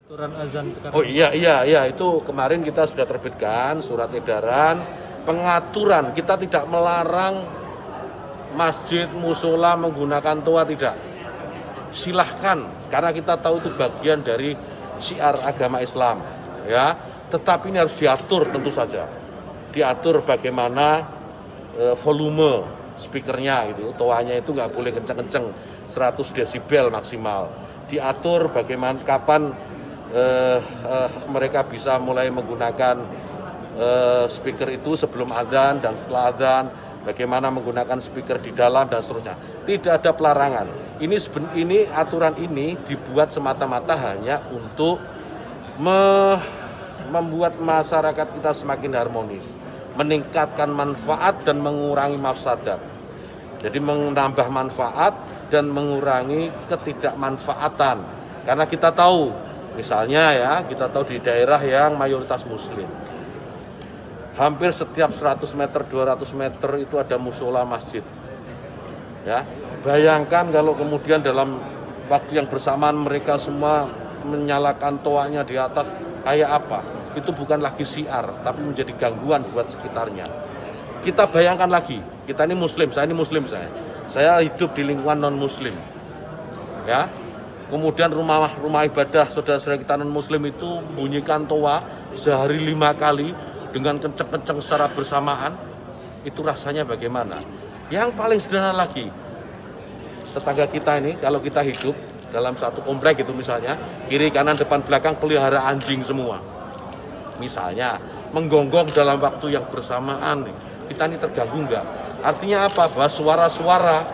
Aturan azan sekarang. Oh iya itu kemarin kita sudah terbitkan surat edaran pengaturan. Kita tidak melarang masjid musola menggunakan toa, tidak. Silahkan karena kita tahu itu bagian dari syiar agama Islam, ya. Tetapi ini harus diatur tentu saja. Diatur bagaimana volume speakernya gitu. Toanya itu nggak boleh kenceng-kenceng, 100 desibel maksimal. Diatur bagaimana kapan mereka bisa mulai menggunakan speaker itu sebelum adzan dan setelah adzan, bagaimana menggunakan speaker di dalam dan seterusnya. Tidak ada pelarangan. Ini aturan ini dibuat semata-mata hanya untuk membuat masyarakat kita semakin harmonis, meningkatkan manfaat dan mengurangi mafsadat. Jadi menambah manfaat dan mengurangi ketidakmanfaatan. Karena kita tahu, misalnya ya, kita tahu di daerah yang mayoritas muslim, hampir setiap 100 meter, 200 meter itu ada musola masjid. Ya, bayangkan kalau kemudian dalam waktu yang bersamaan mereka semua menyalakan toanya di atas, kayak apa? Itu bukan lagi syiar, tapi menjadi gangguan buat sekitarnya. Kita bayangkan lagi, kita ini muslim, saya ini muslim, saya hidup di lingkungan non muslim, ya. Kemudian rumah ibadah saudara-saudara kita non muslim itu bunyikan toa sehari 5 kali dengan kenceng-kenceng secara bersamaan, itu rasanya bagaimana? Yang paling sederhana lagi, tetangga kita ini kalau kita hidup dalam satu komplek itu misalnya, kiri kanan depan belakang pelihara anjing semua. Misalnya menggonggong dalam waktu yang bersamaan, kita ini terganggu enggak? Artinya apa? Bahwa suara-suara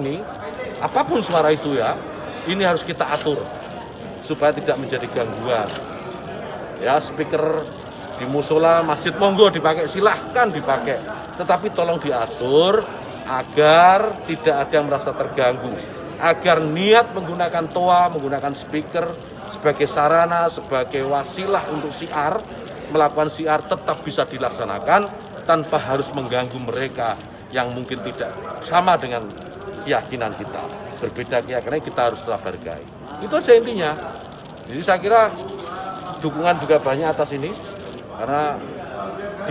ini, apapun suara itu ya, ini harus kita atur supaya tidak menjadi gangguan. Ya, speaker di musola masjid monggo dipakai, silahkan dipakai, tetapi tolong diatur agar tidak ada yang merasa terganggu, agar niat menggunakan toa, menggunakan speaker sebagai sarana, sebagai wasilah untuk syiar, melakukan syiar tetap bisa dilaksanakan tanpa harus mengganggu mereka yang mungkin tidak sama dengan keyakinan kita, berbeda keyakinan, kita harus tetap hargai. Itu saja intinya. Jadi saya kira dukungan juga banyak atas ini, karena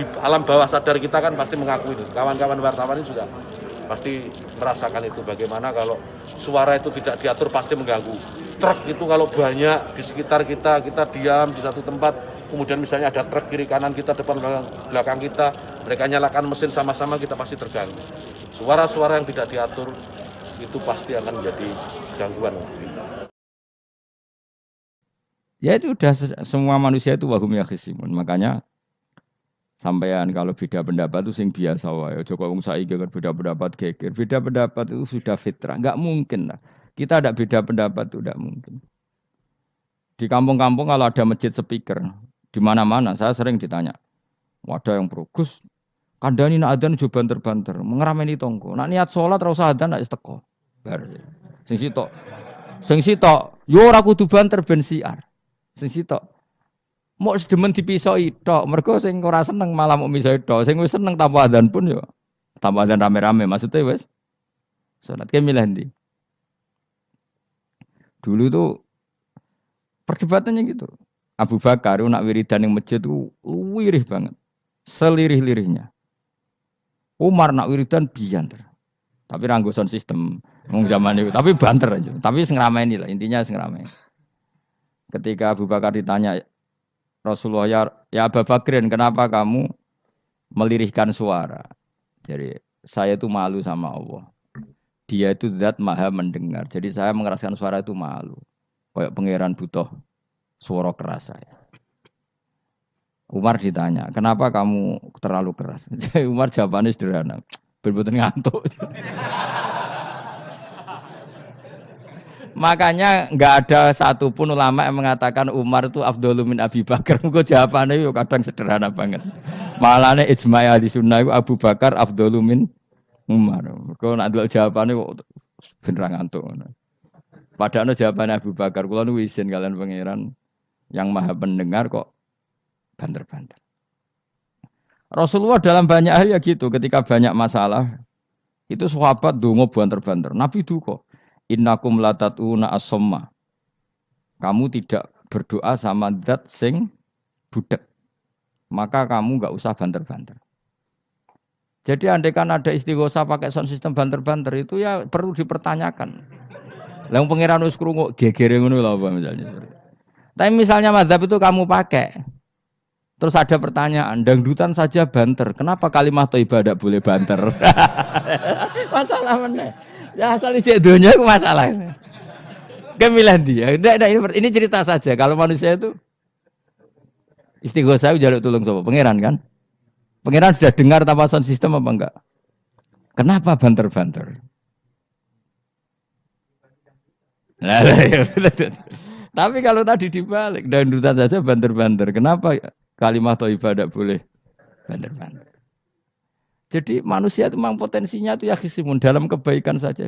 di alam bawah sadar kita kan pasti mengaku itu. Kawan-kawan wartawan ini juga pasti merasakan itu, bagaimana kalau suara itu tidak diatur pasti mengganggu. Truk itu kalau banyak di sekitar kita diam di satu tempat, kemudian misalnya ada truk kiri kanan kita, depan belakang kita, mereka nyalakan mesin sama-sama, kita pasti terganggu. Suara-suara yang tidak diatur itu pasti akan menjadi gangguan. Ya itu udah semua manusia itu wahum yakhisimun. Makanya sampean kalau beda pendapat itu sing biasa wae. Aja kok wong saiki kan beda pendapat geger. Beda pendapat itu sudah fitrah. Enggak mungkin lah. Kita ada beda pendapat itu enggak mungkin. Di kampung-kampung kalau ada masjid speaker di mana-mana saya sering ditanya. Wadah yang progus kandhani nak adzan jo banter-banter, mengerameni tonggo. Nak niat salat ora usah adzan nak teko. Bar. Sing sitok. Sing sitok yo ora kudu banter ben siar. Sing sitok mau sedemen dipisoi tok, mergo sing ora seneng malah mau misoi tok, sing wis seneng tanpa adzan pun yo tanpa adzan rame-rame, maksudnya wis salat ke milih ndi. Dulu tuh perdebatannya gitu. Abu Bakar nak wiridan ning masjid tuh wirih banget. Selirih-lirihnya. Umar nak wiridan bianter. Tapi ranggo sound system wong zaman itu, tapi banter aja. Tapi sing ngrameni lah, intinya sing ngrameni. Ketika Abu Bakar ditanya Rasulullah, ya Abu Bakrin, kenapa kamu melirihkan suara? Jadi saya itu malu sama Allah. Dia itu zat maha mendengar. Jadi saya mengeraskan suara itu malu. Kayak pangeran butuh suara keras saya. Umar ditanya, kenapa kamu terlalu keras? Umar jawabannya sederhana. Bener-bener ngantuk. Makanya nggak ada satupun ulama yang mengatakan Umar itu afdhalu min Abi Bakar. Kok jawabannya yo kadang sederhana banget. Malahnya ijma' ahli sunnah itu Abu Bakar afdhalu min Umar. Kok nak delok jawabannya kok bener ngantuk. Padahal jawabannya Abu Bakar, kula nu izin kalian pangeran yang maha pendengar kok banter-banter. Rasulullah dalam banyak hal ya gitu, ketika banyak masalah itu sahabat donga banter-banter. Nabi duka, innakum latatuna as-somma. kamu tidak berdoa sama zat sing budek, maka kamu nggak usah banter-banter. Jadi andaikan ada istighosah pakai sound system banter-banter itu ya perlu dipertanyakan. Lah pangeran wis krungu gegere ngono lho apa misalnya. Tapi misalnya mazhab itu kamu pakai, terus ada pertanyaan, dangdutan saja banter, kenapa kalimat thayyibah tidak boleh banter? Masalah mana? Ya asal ijek donya itu masalah. Kemilan dia. Ini cerita saja. Kalau manusia itu istighosah jaluk tulung sapa? Pangeran kan? Pangeran sudah dengar tanpa sound system apa enggak? Kenapa banter-banter? Nah, tapi kalau tadi dibalik, dangdutan saja banter-banter. Kenapa kalimat thayyibah tidak boleh banter-banter? Jadi manusia itu memang potensinya itu ya khisimun dalam kebaikan saja.